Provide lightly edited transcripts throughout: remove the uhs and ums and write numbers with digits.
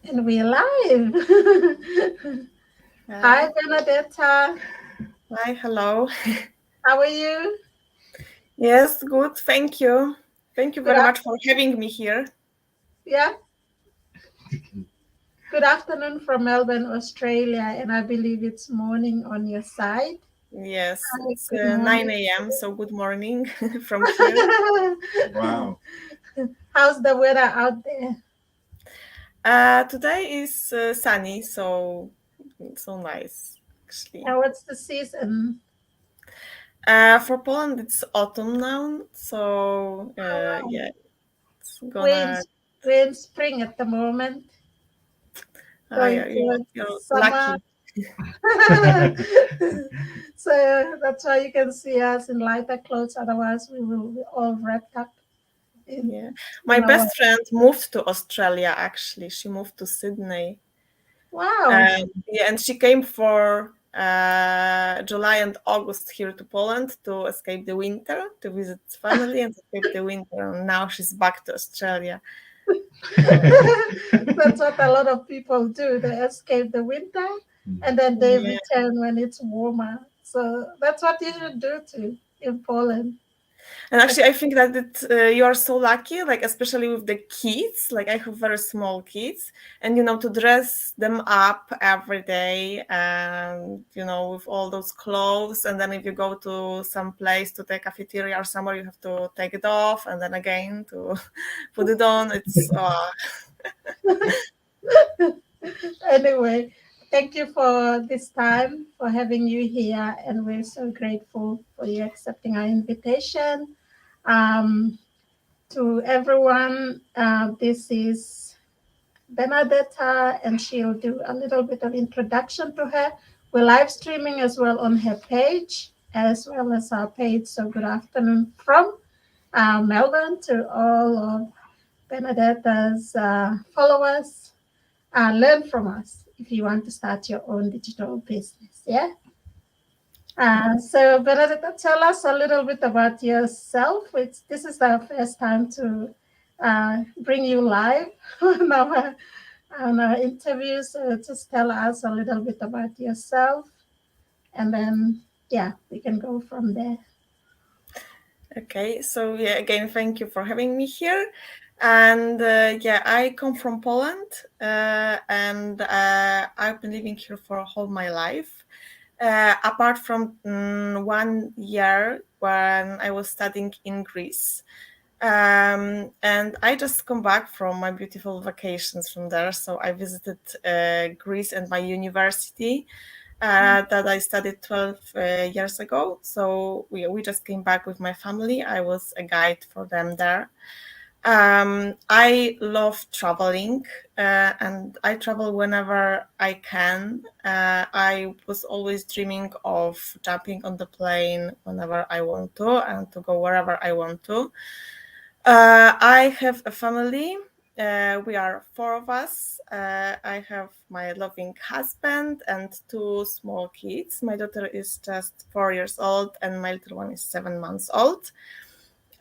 And we're live. Hi, Hi. Bernadetta. Hi, hello. How are you? Yes, good. Thank you. Thank you Good, very much for having me here. yeah. Good afternoon from Melbourne, Australia, and I believe it's morning on your side. Yes, Hi, it's good 9 morning. a.m., so good morning from here. Wow. How's the weather out there? Today is sunny, so nice, actually. What's the season? For Poland, it's autumn now, so Oh, wow. yeah, it's We're in, gonna. we're in spring at the moment, going Yeah, towards you're summer. lucky. So that's why you can see us in lighter clothes. Otherwise, we will be all wrapped up in, Yeah, my in our. best friend moved to Australia. Actually, she moved to Sydney. Wow. Yeah, and she came for July and August here to Poland to escape the winter, to visit family and escape the winter. And now she's back to Australia. That's what a lot of people do. They escape the winter and then they Yeah. return when it's warmer. So that's what you should do too in Poland. And actually, I think that you are so lucky, like especially with the kids. Like I have very small kids, and to dress them up every day, and with all those clothes. And then if you go to some place to the cafeteria or somewhere, you have to take it off, and then again to put it on. It's Anyway, thank you for this time, for having you here. And we're so grateful for you accepting our invitation. Um, to everyone, this is Bernadetta, and she'll do a little bit of introduction to her. We're live streaming as well on her page, as well as our page. So, good afternoon from Melbourne to all of Bernadetta's followers. Learn from us if you want to start your own digital business. Yeah. So, Bernadetta, tell us a little bit about yourself. This is the first time to bring you live on our interview. So just tell us a little bit about yourself, and then yeah, we can go from there. okay. So yeah, again, thank you for having me here. And yeah, I come from Poland, and I've been living here for all my life. Apart from 1 year when I was studying in Greece. And I just come back from my beautiful vacations from there. So I visited Greece and my university that I studied 12 years ago. So we just came back with my family. I was a guide for them there. I love traveling, and I travel whenever I can. I was always dreaming of jumping on the plane whenever I want to and to go wherever I want to. I have a family. We are four of us. I have my loving husband and two small kids. My daughter is just 4 years old, and my little one is 7 months old.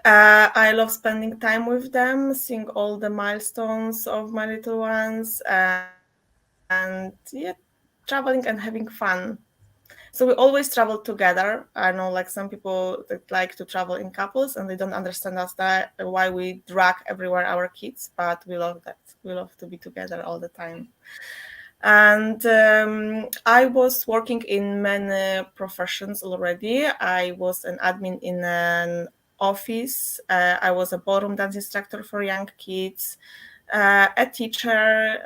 I love spending time with them, seeing all the milestones of my little ones, and yeah, traveling and having fun. So we always travel together. I know like some people that like to travel in couples and they don't understand us that why we drag everywhere our kids, but we love that. We love to be together all the time. And I was working in many professions already. I was an admin in an office. I was a ballroom dance instructor for young kids, a teacher,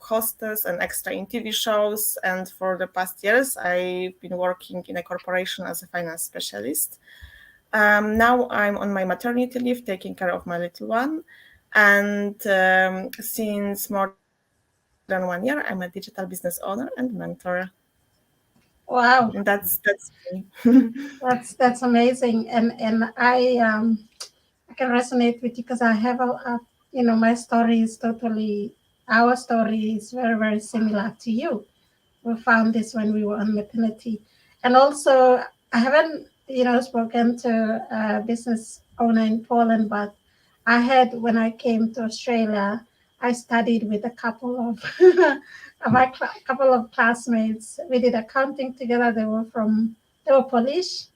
hostess, and extra in TV shows. And for the past years, I've been working in a corporation as a finance specialist. Now I'm on my maternity leave, taking care of my little one. And since more than 1 year, I'm a digital business owner and mentor. And Wow, that's me. that's amazing, and I can resonate with you because I have my story is totally our story is very very similar to you. We found this when we were on maternity, and also I haven't spoken to a business owner in Poland, but I had when I came to Australia, I studied with a couple of couple of classmates. We did accounting together. They were Polish,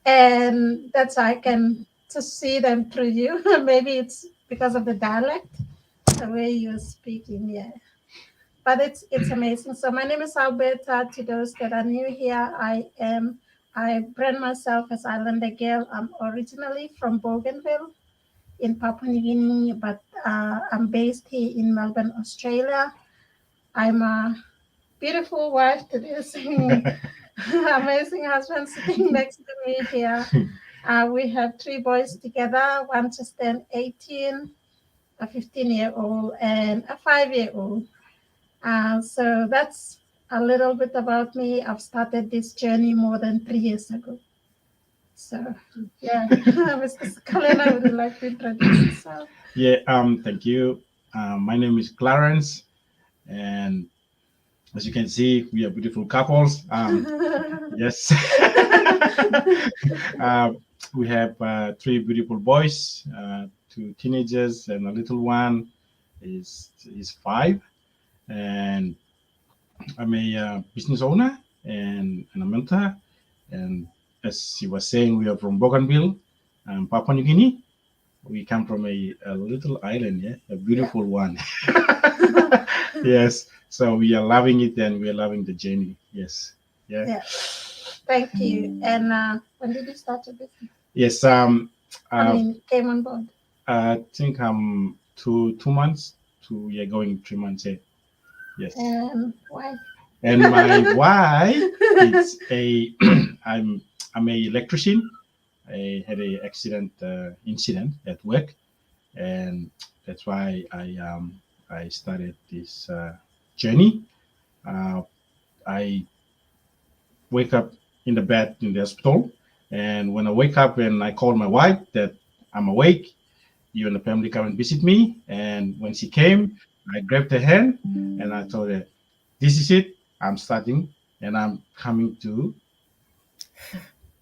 and that's why I can to see them through you. Maybe it's because of the dialect, the way you're speaking. Yeah, but it's amazing. So my name is Alberta. To those that are new here, I brand myself as Islander Girl. I'm originally from Bougainville in Papua New Guinea, but I'm based here in Melbourne, Australia. I'm a beautiful wife to this amazing husband sitting next to me here. We have three boys together. One just turned 18, a 15-year-old, and a 5-year-old. So that's a little bit about me. I've started this journey more than 3 years ago. So, yeah, Mr. Kalena, would you like to introduce yourself? Yeah, thank you. My name is Clarence, and as you can see, we are beautiful couples. Yes, uh, we have three beautiful boys, two teenagers, and a little one is 5. And I'm a business owner and a mentor. And as she was saying, we are from Bougainville, Papua New Guinea. We come from a little island, yeah, a beautiful one. Yes. So we are loving it and we are loving the journey. Yes. Yeah. Yeah. Thank you. And when did you start your business? Yes. Came on board. I think I'm 2 months to yeah going 3 months. Yeah. Yes. And why? And my why it's a I'm a electrician. I had a accident incident at work, and that's why I started this journey. Uh, I wake up in the bed in the hospital, and when I wake up and I call my wife that I'm awake, you and the family come and visit me. And when she came, I grabbed her hand and I told her, "This is it. I'm starting, and I'm coming to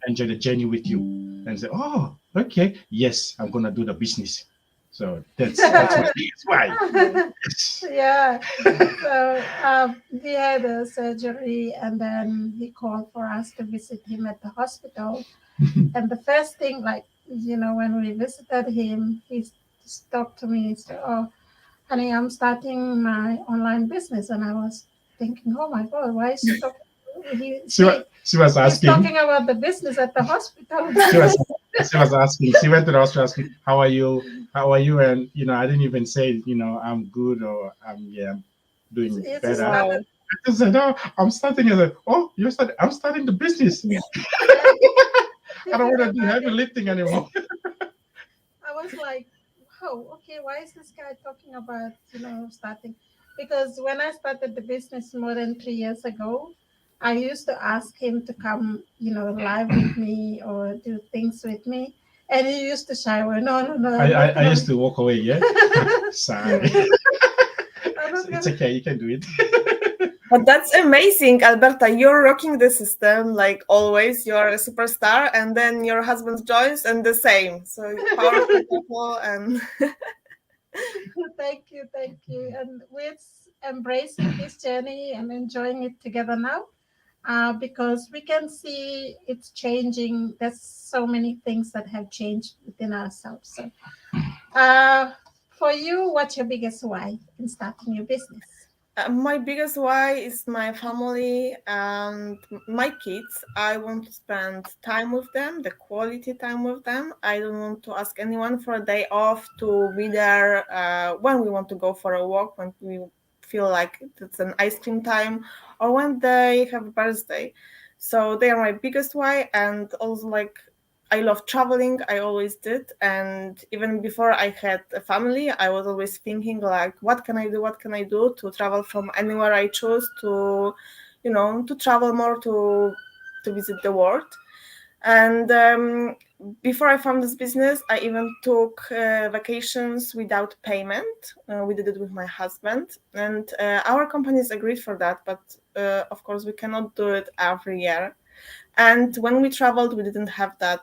enjoy the journey with you." And say, "Oh, okay, yes, I'm gonna do the business." So that's my biggest why. Yes. Yeah. So he had a surgery, and then he called for us to visit him at the hospital. And the first thing, like, when we visited him, he talked to me. He said, "Oh, honey, I'm starting my online business." And I was thinking, "Oh my God, why is she talking?" She was He's asking. talking about the business at the hospital. She was asking. She went to the hospital asking, "How are you? How are you?" And I didn't even say, I'm good or I'm doing He just better. started. I just said, "No, I'm starting." I said, "Oh, you're starting? I'm starting the business. Yeah. I don't want to do heavy lifting anymore." I was like, wow, okay, why is this guy talking about, starting? Because when I started the business more than 3 years ago, I used to ask him to come, live with me or do things with me. And he used to shy away. No, no, no. I used to walk away. Yeah, sorry. I'm not It's gonna. okay. You can do it. But that's amazing, Alberta. You're rocking the system like always. You're a superstar, and then your husband joins, and the same. So powerful people, and Thank you, thank you. And we're embracing this journey and enjoying it together now. Because we can see it's changing. There's so many things that have changed within ourselves. So, for you, what's your biggest why in starting your business? my biggest why is my family and my kids. I want to spend time with them, the quality time with them. I don't want to ask anyone for a day off to be there when we want to go for a walk, when we feel like it's an ice cream time, or when they have a birthday. So they are my biggest why, and also like I love traveling. I always did, and even before I had a family, I was always thinking like, what can I do? What can I do to travel from anywhere I choose to, to travel more to visit the world. And before I found this business, I even took vacations without payment. We did it with my husband, and our companies agreed for that. But of course, we cannot do it every year. And when we traveled, we didn't have that,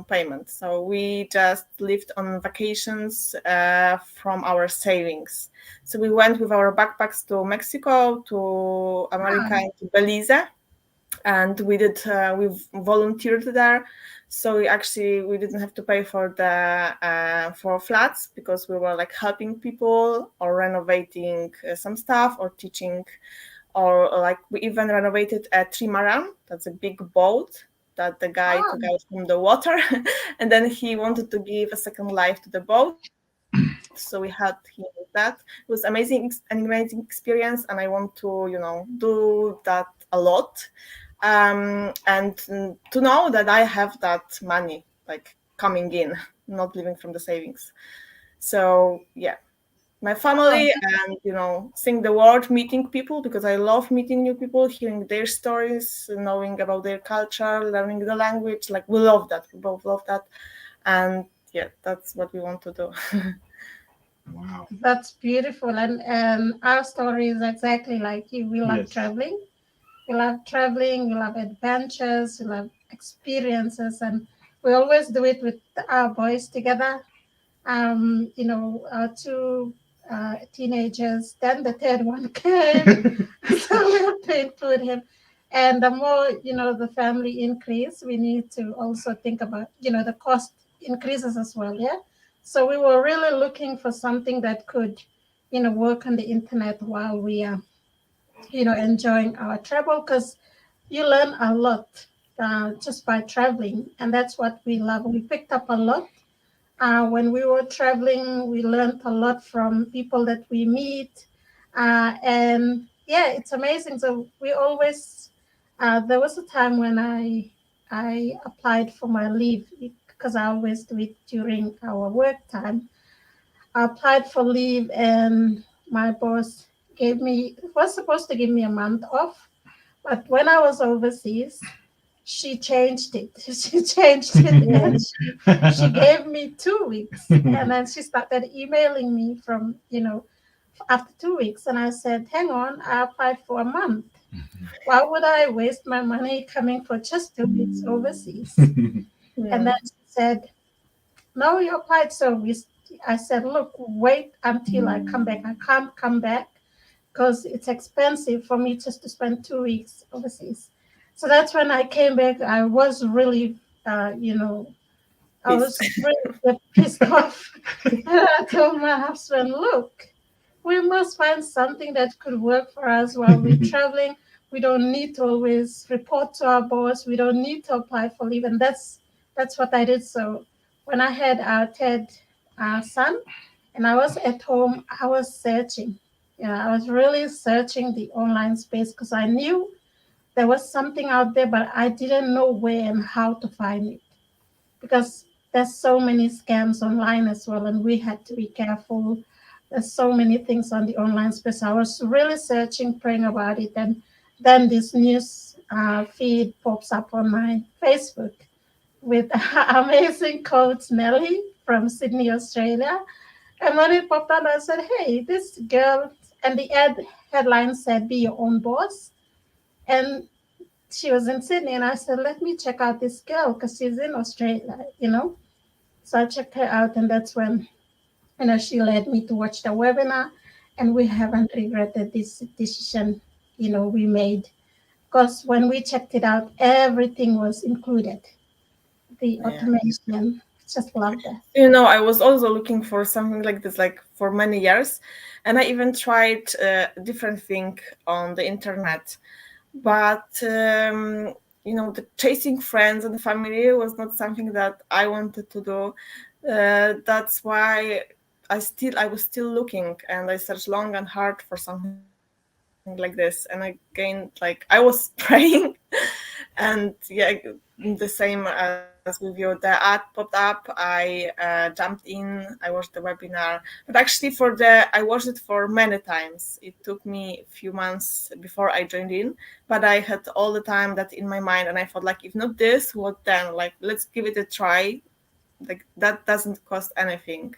payment. So we just lived on vacations from our savings. So we went with our backpacks to Mexico, to America, and to Belize, and we volunteered there. So we didn't have to pay for the for flats, because we were like helping people or renovating some stuff or teaching, or like we even renovated a trimaran. That's a big boat that the guy Oh, took out from the water and then he wanted to give a second life to the boat, so we had him with that. It was an amazing experience, and I want to do that a lot, and to know that I have that money like coming in, not living from the savings. So yeah, my oh, family, and seeing the world, meeting people, because I love meeting new people, hearing their stories, knowing about their culture, learning the language. Like, we love that, we both love that, and yeah, that's what we want to do. Wow. that's beautiful. And our story is exactly like you. We love Yes. traveling. We love traveling. We love adventures. We love experiences, and we always do it with our boys together. Two teenagers. Then the third one came, so we have to include him. And the more the family increase, we need to also think about the cost increases as well. Yeah. So we were really looking for something that could work on the internet while we are enjoying our travel, because you learn a lot just by traveling, and that's what we love. We picked up a lot when we were traveling. We learned a lot from people that we meet, and yeah, it's amazing. So we always there was a time when I applied for my leave, because I always do it during our work time. I applied for leave, and my boss was supposed to give me a month off, but when I was overseas, she changed it. She changed it, and she gave me 2 weeks, and then she started emailing me from after 2 weeks, and I said, "Hang on, I applied for a month. Why would I waste my money coming for just 2 weeks overseas?" And then Yeah. she said, "No, you applied." So I said, "Look, wait until I come back. I can't come back because it's expensive for me just to spend 2 weeks overseas." So that's when I came back. I was really, I Pissed. was really pissed off. And I told my husband, "Look, we must find something that could work for us while we're traveling. We don't need to always report to our boss. We don't need to apply for leave." And that's what I did. So when I had our third son, and I was at home, I was searching. Yeah, I was really searching the online space, because I knew there was something out there, but I didn't know where and how to find it, because there's so many scams online as well, and we had to be careful. There's so many things on the online space. I was really searching, praying about it, and then this news feed pops up on my Facebook with amazing quotes, Nelly from Sydney, Australia. And when it popped up, I said, "Hey, this girl," and the headline said, "Be your own boss." And she was in Sydney, and I said, "Let me check out this girl because she's in Australia. So I checked her out, and that's when she led me to watch the webinar, and we haven't regretted this decision we made, because when we checked it out, everything was included. The Yeah. automation, just love that. I was also looking for something like this, like for many years, and I even tried a different thing on the internet, but the chasing friends and family was not something that I wanted to do. That's why I was still looking, and I searched long and hard for something like this, and I was praying, and yeah, the same as with you. The ad popped up. I jumped in. I watched the webinar, but actually I watched it for many times. It took me a few months before I joined in, but I had all the time that in my mind, and I thought, like, if not this, what then? Like, let's give it a try. Like, that doesn't cost anything.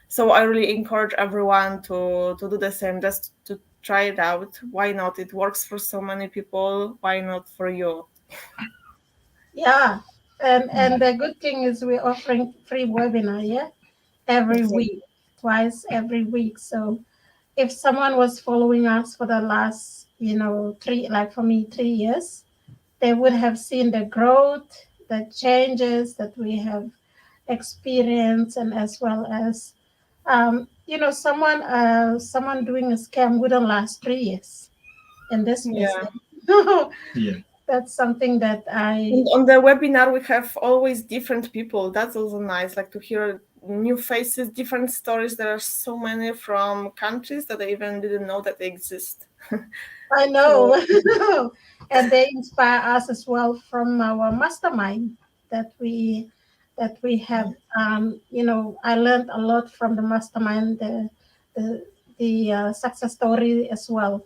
So I really encourage everyone to do the same, just to try it out. Why not? It works for so many people. Why not for you? Yeah. Yeah. And the good thing is we're offering free webinar, yeah, every Exactly. week, twice every week. So if someone was following us for the last, three, like for me, 3 years, they would have seen the growth, the changes that we have experienced, and as well as, someone doing a scam wouldn't last 3 years in this Yeah. business. Yeah. That's something that And I on the webinar, we have always different people. That's also nice, like to hear new faces, different stories. There are so many from countries that I even didn't know that they exist. I So, know. And they inspire us as well from our mastermind that we have. I learned a lot from the mastermind, the success story as well.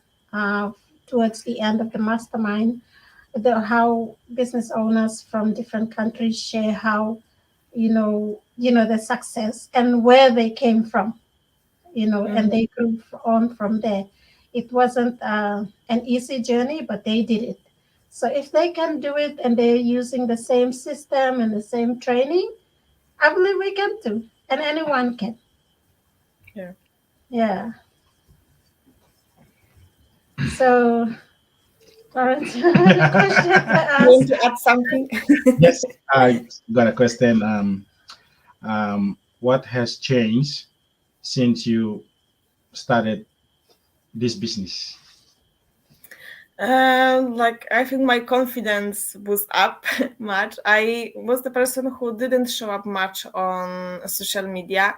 Towards the end of the mastermind, how business owners from different countries share how the success and where they came from, and mhm, they grew on from there. It wasn't an easy journey, but they did it. So if they can do it and they're using the same system and the same training, I believe we can too, and anyone can. yeah. Yeah. So, Florence, you have any question to You want ask? to add something? Yes, I got a question. What has changed since you started this business? Like I think my confidence was up much. I was the person who didn't show up much on social media.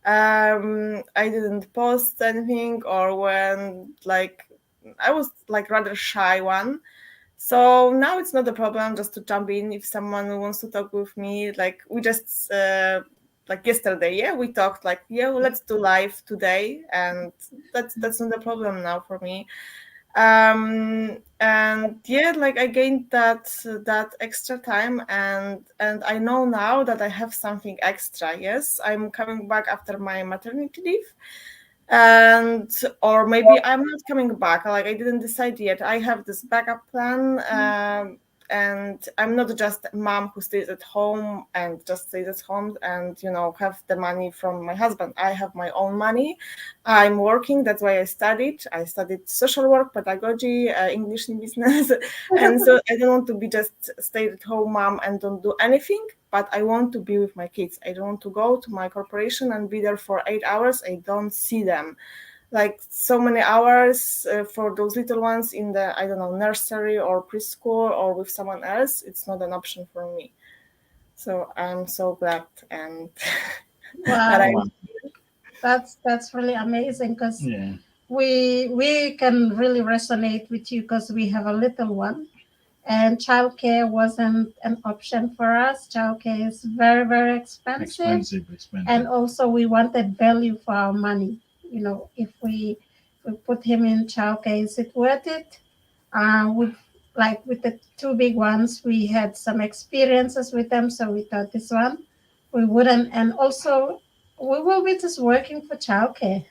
I didn't post anything, or when like I was like rather shy one. So now it's not a problem just to jump in if someone wants to talk with me. Like we just like yesterday, yeah, we talked like, yeah, well, let's do live today, and that's not a problem now for me. And yeah, like I gained that extra time, and I know now that I have something extra. Yes, I'm coming back after my maternity leave, and or maybe I'm not coming back, like I didn't decide yet. I have this backup plan, and I'm not just a mom who stays at home and just stays at home and have the money from my husband. I have my own money. I'm working. That's why I studied social work, pedagogy, English in business. And so I don't want to be just stay at home mom and don't do anything, but I want to be with my kids. I don't want to go to my corporation and be there for 8 hours. I don't see them like so many hours for those little ones in the, I don't know, nursery or preschool or with someone else. It's not an option for me. So I'm so glad and that I Wow, Wow. that's really amazing because Yeah. we can really resonate with you because we have a little one, and childcare wasn't an option for us. Childcare is very, very expensive, Expensive, and expensive. also we wanted value for our money. If we put him in childcare, is it worth it? With like with the two big ones, we had some experiences with them, so we thought this one we wouldn't. And also, we will be just working for childcare.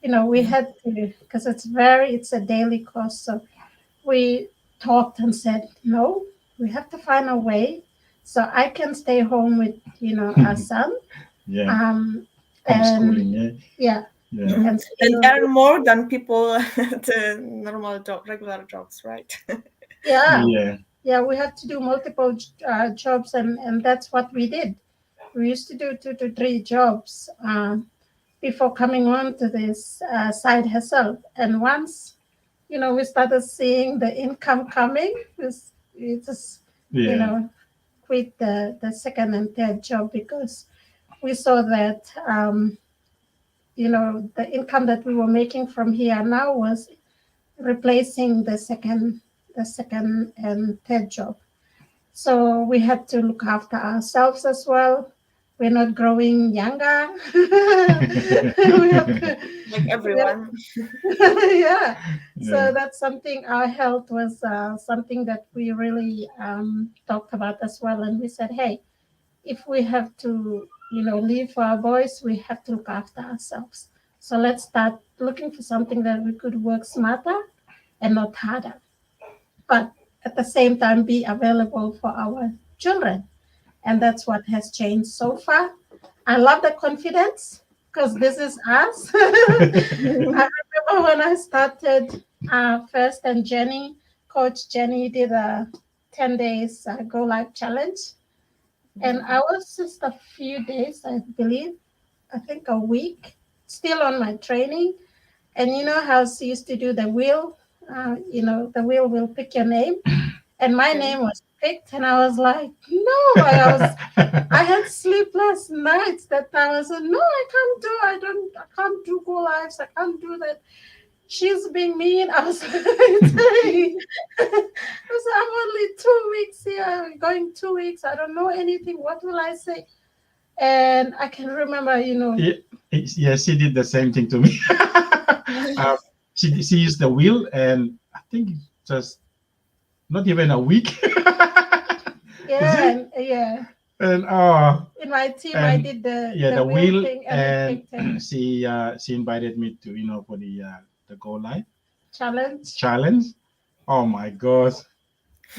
We yeah. had to, because it's a daily cost. So we talked and said, no, we have to find a way so I can stay home with, our son. Yeah. Um, and Homeschooling. Yeah. yeah, Yeah. and And still, earn more than people at normal job, regular jobs, right? yeah, Yeah. yeah, we had to do multiple jobs, and that's what we did. We used to do 2 to 3 jobs before coming on to this side hustle. And once, we started seeing the income coming, we just, you Yeah. know, quit the second and third job because we saw that, the income that we were making from here now was replacing the second and third job. So we had to look after ourselves as well. We're not growing younger. we have to, Like we have, everyone. yeah. Yeah. So that's something. Our health was something that we really talked about as well, and we said, hey, if we have to, live for our boys, we have to look after ourselves. So let's start looking for something that we could work smarter and not harder. But at the same time be available for our children. And that's what has changed so far. I love the confidence because this is us. I remember when I started first, and Coach Jenny did a 10 days Go Live challenge. And I was just a few days, I believe, I think a week, still on my training. And you know how she used to do the wheel? The wheel will pick your name. And my Okay. name was picked, and I was like, no, I had sleepless nights that I was like, no, I can't do Go Lives, I can't do that. She's being mean. I was like, I'm only 2 weeks here, going 2 weeks. I don't know anything. What will I say? And I can remember, Yeah, yeah, she did the same thing to me. uh, she used the wheel, and I think just not even a week. Is yeah, it? yeah. And In my team, I and did the yeah, the the wheel wheel, thing, and it and picked her. she invited me to for the Go Live Challenge. challenge. Oh my God.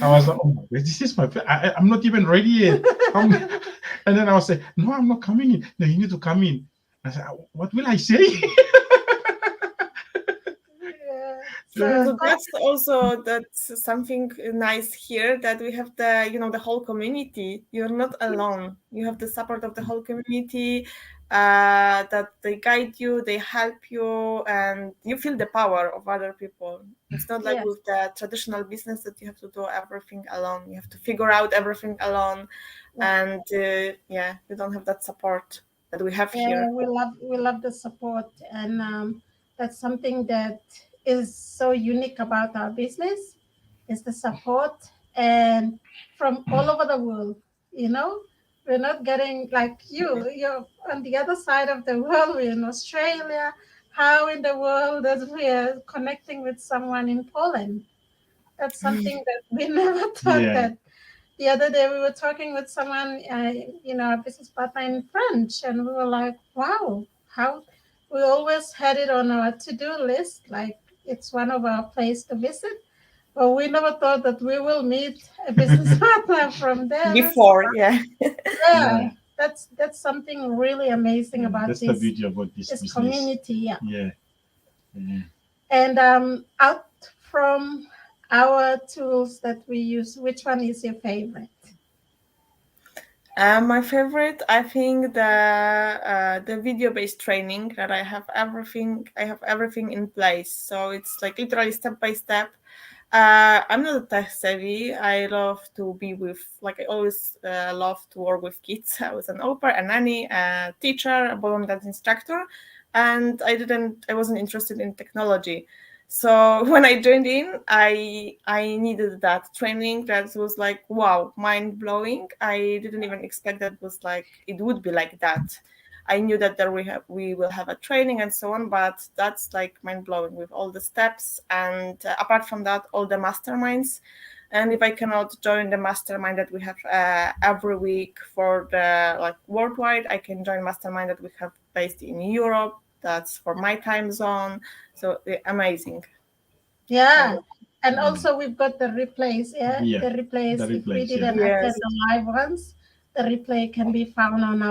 I was like, oh my God, this is I'm not even ready yet. Um, and then I was like, no, I'm not coming in. No, you need to come in. I said, what will I say? Yeah. Yeah. So So that's something nice here, that we have the whole community. You're not alone. You have the support of the whole community, that they guide you, they help you, and you feel the power of other people. It's not like yes, with the traditional business that you have to do everything alone. You have to figure out everything alone, yeah. and yeah, you don't have that support that we have Yeah, here. we love the support, and that's something that is so unique about our business is the support, and from all over the world. You know, we're not getting like you're on the other side of the world. We're in Australia. How in the world that we are connecting with someone in Poland? That's something that we never thought Yeah. that. The other day we were talking with someone, a business partner in French, and we were like, wow, how we always had it on our to-do list, like it's one of our place to visit. But we never thought that we will meet a business partner from there. Before, yeah. Yeah, Yeah. that's something really amazing Yeah. about That's the this beauty about this this business. community. Yeah. Yeah. Yeah. And out from our tools that we use, which one is your favorite? My favorite, I think the video-based training, that I have everything in place. So it's like literally step by step. I'm not a tech savvy. I love to be with, like I always love to work with kids. I was an au pair, a nanny, a teacher, a ballroom dance instructor, and I wasn't interested in technology. So when I joined in, I needed that training. That was like, wow, mind blowing. I didn't even expect that it would be like that. I knew that we will have a training and so on, but that's like mind blowing with all the steps, and apart from that, all the masterminds. And if I cannot join the mastermind that we have every week for the like worldwide, I can join mastermind that we have based in Europe. That's for my time zone. So amazing. I Yeah. love And Mm. also we've got the replays, yeah. Yeah. The The replays, if we replays. Yeah. didn't attend Yes. the live ones, the replay can be found on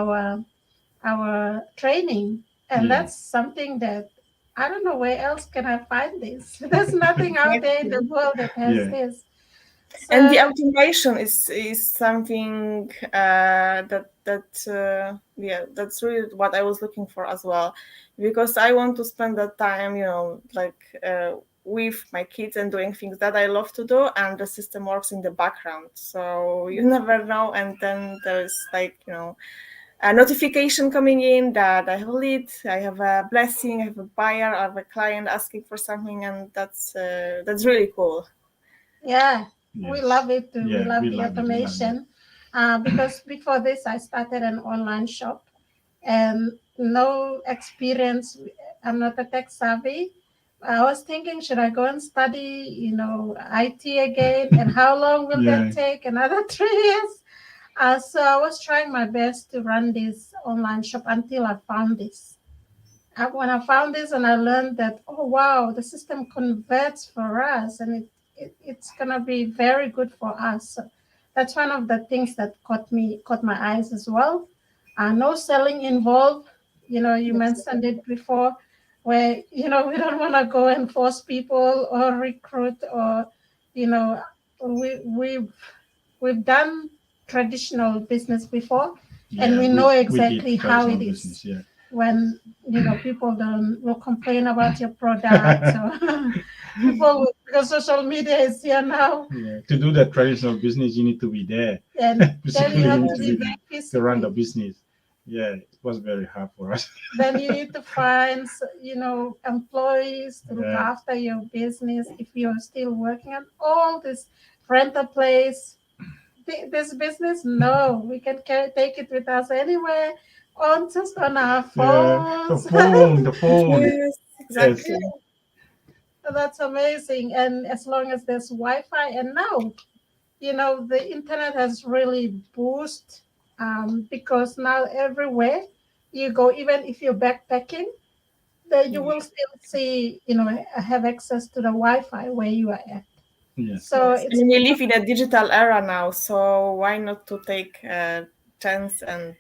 our training. And Yeah. that's something that I don't know where else can I find this. There's nothing out there in the Exactly. world that has Yeah. this. And the So automation is something yeah, that's really what I was looking for as well, because I want to spend that time, like with my kids and doing things that I love to do, and the system works in the background, so you never know. And then there's like, a notification coming in that I have a lead, I have a blessing, I have a buyer, I have a client asking for something, and that's really cool. yeah, we Yes. love it too. We Yeah. We love the love it. We love it. automation. Because before this, I started an online shop and no experience. I'm not a tech savvy. I was thinking, should I go and study, IT again? And how long will that Yeah. take? Another 3 years? So I was trying my best to run this online shop until I found this. When I found this and I learned that, oh wow, the system converts for us, and it's gonna be very good for us. So that's one of the things that caught my eyes as well. No selling involved. You That's mentioned it before, where we don't want to go and force people or recruit, or you know we we've done traditional business before, and Yeah, we know we did exactly how it traditional is business. Yeah, when people don't will complain about your products, or because social media is here now, yeah. To do that traditional business, you need to be there. and then you Basically, you have need to to be be very there to run the physically. business. Yeah, it was very hard for us. Then you need to find employees to look Yeah, after your business if you're still working on all this, rent a place. This business, no, we can take it with us anywhere, on just on our yeah. phones. The phone. yes, Yes, exactly. That's amazing. And as long as there's Wi-Fi, and now the internet has really boosted, because now everywhere you go, even if you're backpacking, that you Yeah. will still see, have access to the Wi-Fi where you are at. yes, So Yes, it's and we live in a digital era now, so why not to take a chance and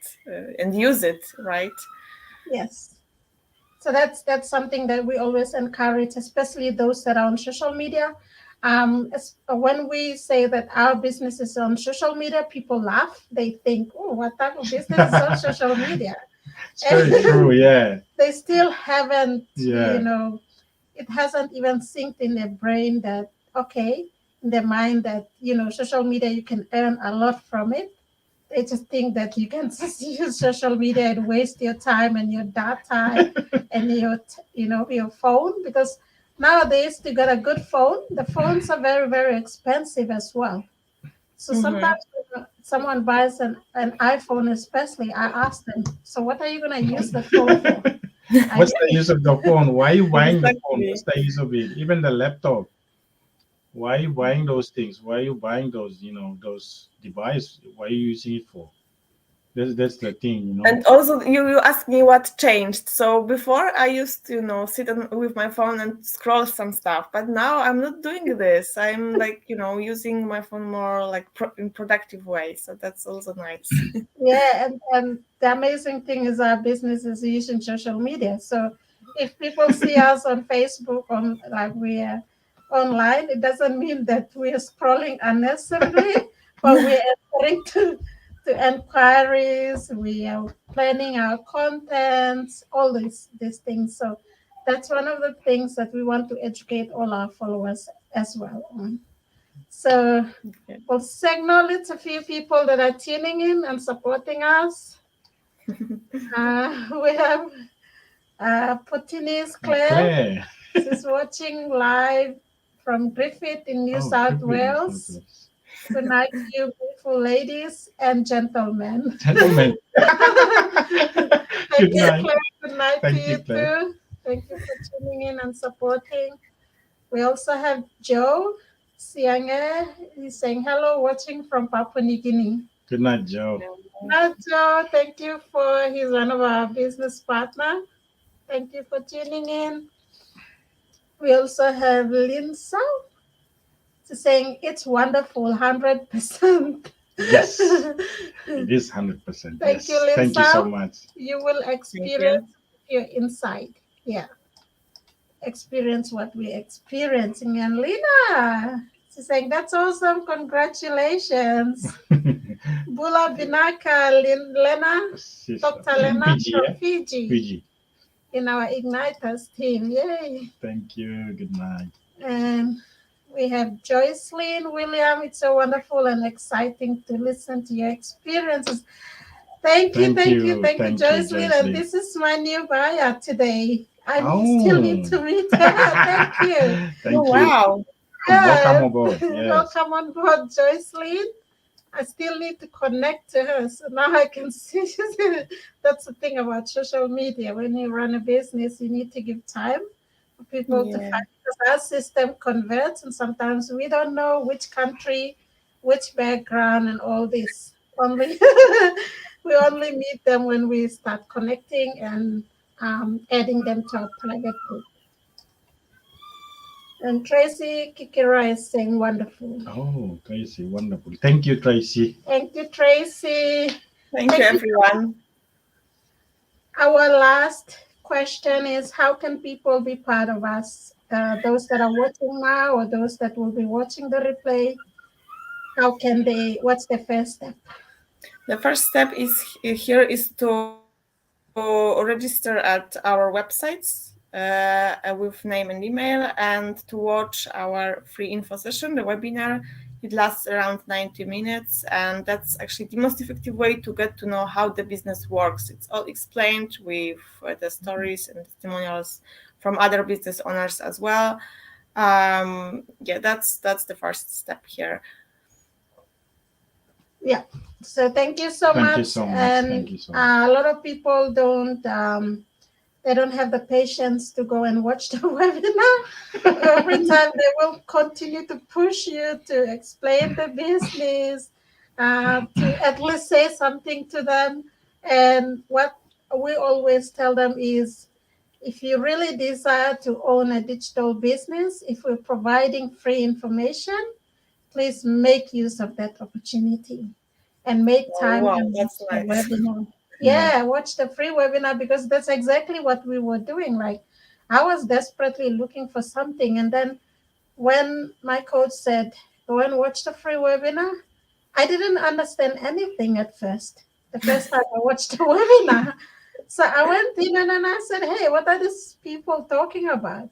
use it, right? yes. So that's something that we always encourage, especially those that are on social media. When we say that our business is on social media, people laugh. They think, "Oh, what type of business is on social media?" it's very true. Yeah, They still haven't, yeah, it hasn't even synced in their brain that, okay, in their mind that, social media, you can earn a lot from it. They just think that you can just use social media and waste your time and your data and your phone, because nowadays to get a good phone, the phones are very, very expensive as well. So Mm-hmm. sometimes when someone buys an iPhone, especially, I ask them, so what are you going to use the phone for? Are What's you, the use of the phone? Why are you buying the phone? What's Exactly. the use of it? Even the laptop. Why are you buying those things? Why are you buying those, those devices? Why are you using it for? That's the thing. And also, you asked me what changed. So before I used to, sit with my phone and scroll some stuff, but now I'm not doing this. I'm like, using my phone more like in productive way. So that's also nice. yeah, and the amazing thing is our business is using social media. So if people see us on Facebook, on like we are online, it doesn't mean that we are scrolling unnecessarily, but we're answering to inquiries. We are planning our contents, all these things. So that's one of the things that we want to educate all our followers as well on. So Okay. we'll acknowledge a few people that are tuning in and supporting us. We have Potinis Claire. Claire. She's watching live from Griffith in New Oh, South Griffith in Wales. Southwest. Good night to you, beautiful ladies and gentlemen. Gentlemen. Thank Good you, night. Claire. Good night to Thank you you, Claire. too. Thank you for tuning in and supporting. We also have Joe Siange. He's saying hello, watching from Papua New Guinea. Good night, Joe. Joe, thank you for he's one of our business partner. Thank you for tuning in. We also have Linsa. She's saying it's wonderful, 100%. Yes, it is 100%. Thank you, Yes. Thank you so Linsa. much. You will Thank you. experience your inside. Yeah, experience what we're experiencing. And Lena, she's saying that's awesome. Congratulations. Bula Binaka, Lena, She's Dr. from Lena Fiji, from yeah? Fiji, Fiji. in our Igniters team. Yay. Thank you. Good night. And we have Joycelyn William. It's so wonderful and exciting to listen to your experiences. Thank you, Thank you, Joycelyn. And Jocelyn. this is my new buyer today. I still need Oh. to meet her. Thank you. Oh, Thank you. wow. Welcome Yeah. aboard. Yes. Welcome on board, Joycelyn. I still need to connect to her. So now I can see. That's the thing about social media. When you run a business, you need to give time for people to Yeah. find, because our system converts, and sometimes we don't know which country, which background, and all this. Only we only meet them when we start connecting and adding them to our private group. And Tracy Kikira is saying wonderful. Oh, Tracy, wonderful. Thank you, Tracy. Thank you, Tracy. Thank you, Thank you. everyone. Our last question is, how can people be part of us? Those that are watching now or those that will be watching the replay, how can they, what's the first step? The first step is here is to register at our websites with name and email, and to watch our free info session, the webinar. It lasts around 90 minutes, and that's actually the most effective way to get to know how the business works. It's all explained with the stories and testimonials from other business owners as well. Yeah, that's the first step here. Yeah. So thank you so Thank much. you so much. And Thank you so much. a lot of people don't they don't have the patience to go and watch the webinar. Every time they will continue to push you to explain the business, to at least say something to them. And what we always tell them is, if you really desire to own a digital business, if we're providing free information, please make use of that opportunity and make Oh, time wow, and watch that's the nice. webinar. Yeah. Yeah, watch the free webinar, because that's exactly what we were doing. Like, I was desperately looking for something. And then when my coach said, go and watch the free webinar, I didn't understand anything at first. The first time I watched the webinar. So I went in and then I said, hey, what are these people talking about?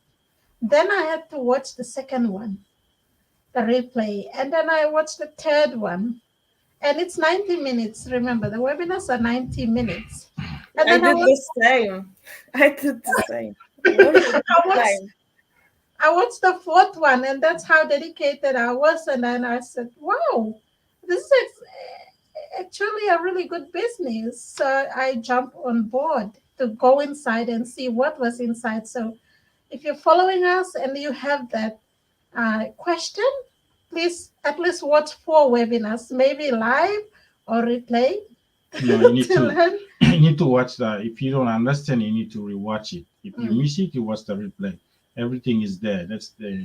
Then I had to watch the second one, the replay. And then I watched the third one. And it's 90 minutes. Remember, the webinars are 90 minutes. And I then I did watched, the same. I did the same. I watched it I both watched, times. I watched the fourth one, and that's how dedicated I was. And then I said, wow, this is actually a really good business. So I jumped on board to go inside and see what was inside. So if you're following us and you have that question, please at least watch 4 webinars, maybe live or replay No, you need to to learn. you need to watch that. If you don't understand, you need to rewatch it. If you Mm. miss it, you watch the replay. Everything is there. That's there.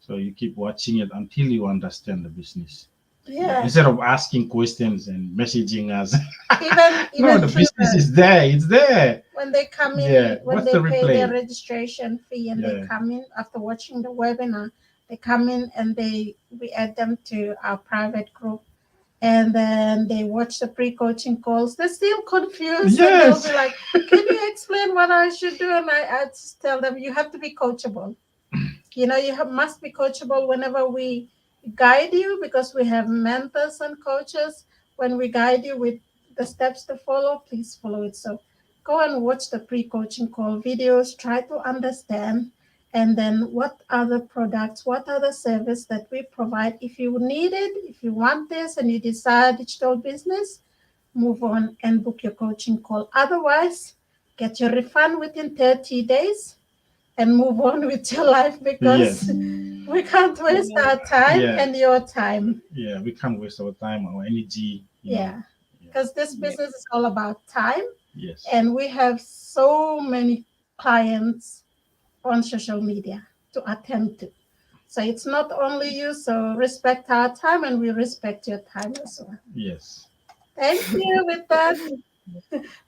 So you keep watching it until you understand the business. Yeah, Instead of asking questions and messaging us. even No, even the through business is there. It's there. when they come Yeah. in, when What's they the pay their replay? registration fee and they Yeah. come in after watching the webinar, they come in and we add them to our private group, and then they watch the pre-coaching calls. They're still confused and they'll Yes. be like, can you explain what I should do? And I just tell them, you have to be coachable. Must be coachable whenever we guide you, because we have mentors and coaches. When we guide you with the steps to follow, please follow it. So go and watch the pre-coaching call videos, try to understand, and then what other products, what other service that we provide. If you need it, if you want this and you desire digital business, move on and book your coaching call. Otherwise, get your refund within 30 days and move on with your life, because Yes. we can't waste Yeah. our time Yeah. and your time. Yeah. We can't waste our time, our energy. Yeah, because this Yeah. business is all about time, Yes. and we have so many clients on social media to attend to. So it's not only you, so respect our time and we respect your time as well. Yes. Thank you. With that,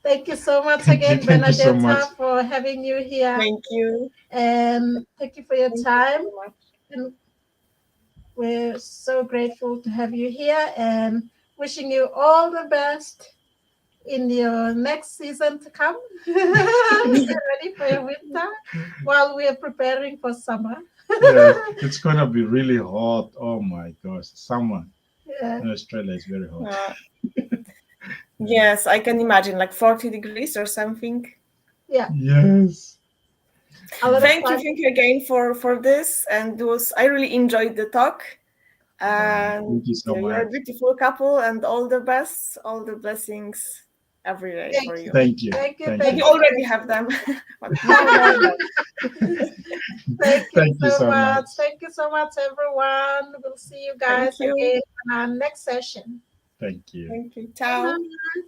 thank you so much Thank you. again, Thank you so much. Bernadetta, for having you here. Thank you. And thank you for your Thank you time. so much. And we're so grateful to have you here and wishing you all the best in your next season to come. Get ready for your winter while we are preparing for summer. Yes. It's gonna be really hot. Oh my gosh. Summer Yeah. in Australia is very hot. Uh, yes, I can imagine like 40 degrees or something. Yeah. Yes. A lot of fun. Thank you again for this, and I really enjoyed the talk. And Thank you so you're a much. beautiful couple, and all the best, all the blessings every day Thank for you. you. Thank you. Thank you. Thank But Thank you. you you. already have them, but more. Thank you Thank you so so much. much. Thank you so much, everyone. We'll see you Thank guys you. again on our next session. Thank you. Thank you. Bye Ciao. bye.